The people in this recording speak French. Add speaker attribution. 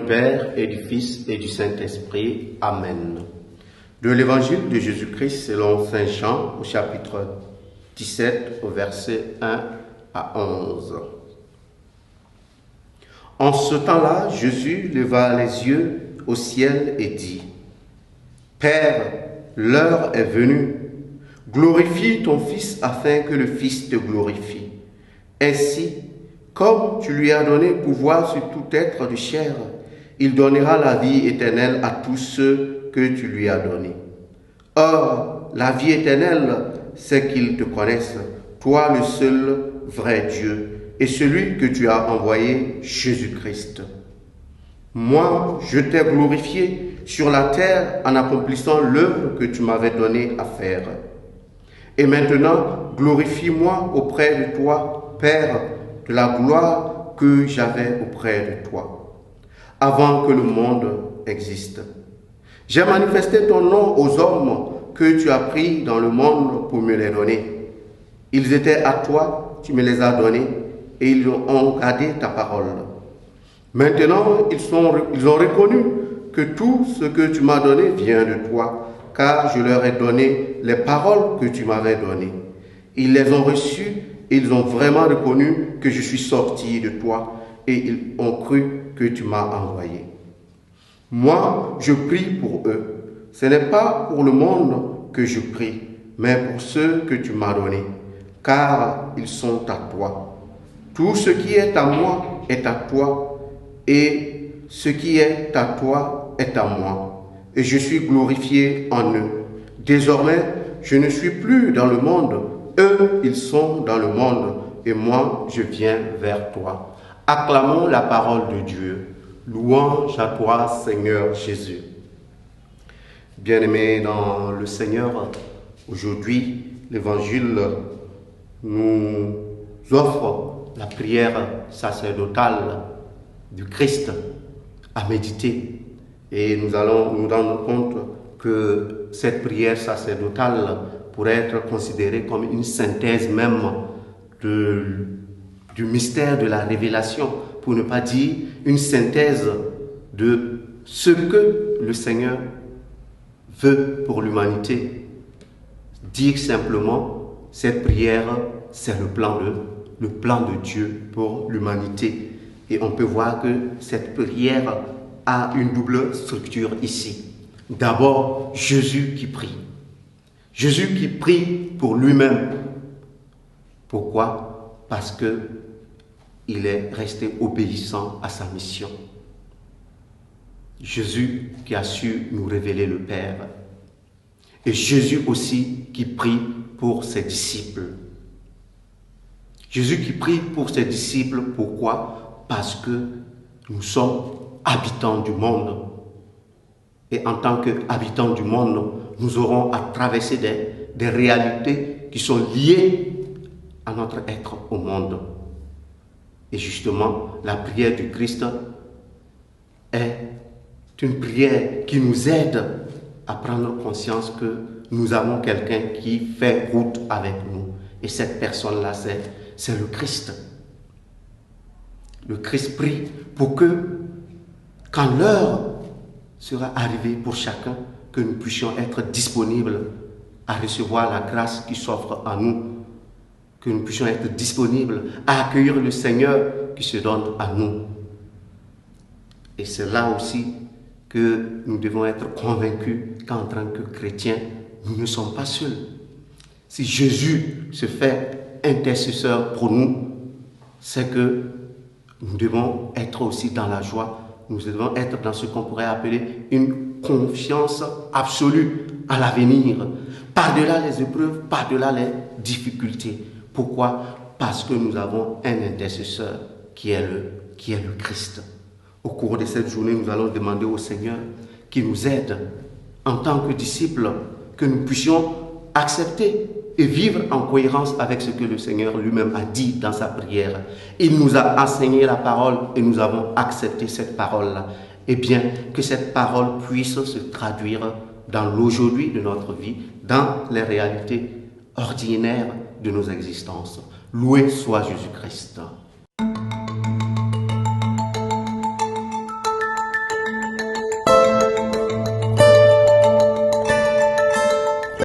Speaker 1: Père et du Fils et du Saint-Esprit. Amen. De l'Évangile de Jésus-Christ selon Saint Jean au chapitre 17 au verset 1 à 11. En ce temps-là, Jésus leva les yeux au ciel et dit : Père, l'heure est venue. Glorifie ton Fils afin que le Fils te glorifie. Ainsi, comme tu lui as donné pouvoir sur tout être de chair, il donnera la vie éternelle à tous ceux que tu lui as donnés. Or, la vie éternelle, c'est qu'ils te connaissent, toi le seul vrai Dieu, et celui que tu as envoyé, Jésus-Christ. Moi, je t'ai glorifié sur la terre en accomplissant l'œuvre que tu m'avais donnée à faire. Et maintenant, glorifie-moi auprès de toi, Père, de la gloire que j'avais auprès de toi, avant que le monde existe. J'ai manifesté ton nom aux hommes que tu as pris dans le monde pour me les donner. Ils étaient à toi, tu me les as donnés, et ils ont gardé ta parole. Maintenant, ils ont reconnu que tout ce que tu m'as donné vient de toi, car je leur ai donné les paroles que tu m'avais données. Ils les ont reçues et ils ont vraiment reconnu que je suis sorti de toi et ils ont cru que tu m'as envoyé. Moi, je prie pour eux. Ce n'est pas pour le monde que je prie, mais pour ceux que tu m'as donnés, car ils sont à toi. Tout ce qui est à moi est à toi, et ce qui est à toi est à moi. Et je suis glorifié en eux. Désormais, je ne suis plus dans le monde. Eux, ils sont dans le monde, et moi, je viens vers toi. Acclamons la parole de Dieu. Louange à toi, Seigneur Jésus. Bien-aimés dans le Seigneur, aujourd'hui, l'Évangile nous offre la prière sacerdotale du Christ à méditer. Et nous allons nous rendre compte que cette prière sacerdotale pourrait être considérée comme une synthèse même du mystère de la révélation, pour ne pas dire une synthèse de ce que le Seigneur veut pour l'humanité. Dire simplement, cette prière, c'est le plan de Dieu pour l'humanité. Et on peut voir que cette prière a une double structure ici. D'abord, Jésus qui prie. Jésus qui prie pour lui-même. Pourquoi? Parce que il est resté obéissant à sa mission. Jésus qui a su nous révéler le Père. Et Jésus aussi qui prie pour ses disciples. Jésus qui prie pour ses disciples, pourquoi? Parce que nous sommes habitants du monde. Et en tant qu'habitants du monde, nous aurons à traverser des réalités qui sont liées à notre être au monde. Et justement, la prière du Christ est une prière qui nous aide à prendre conscience que nous avons quelqu'un qui fait route avec nous. Et cette personne-là, c'est le Christ. Le Christ prie pour que, quand l'heure sera arrivée pour chacun, que nous puissions être disponibles à recevoir la grâce qui s'offre à nous, que nous puissions être disponibles à accueillir le Seigneur qui se donne à nous. Et c'est là aussi que nous devons être convaincus qu'en tant que chrétiens, nous ne sommes pas seuls. Si Jésus se fait intercesseur pour nous, c'est que nous devons être aussi dans la joie. Nous devons être dans ce qu'on pourrait appeler une confiance absolue à l'avenir, par-delà les épreuves, par-delà les difficultés. Pourquoi? Parce que nous avons un intercesseur qui est le Christ. Au cours de cette journée, nous allons demander au Seigneur qu'il nous aide en tant que disciples, que nous puissions accepter et vivre en cohérence avec ce que le Seigneur lui-même a dit dans sa prière. Il nous a enseigné la parole et nous avons accepté cette parole-là. Eh bien, que cette parole puisse se traduire dans l'aujourd'hui de notre vie, dans les réalités ordinaires de nos existences. Loué soit Jésus-Christ.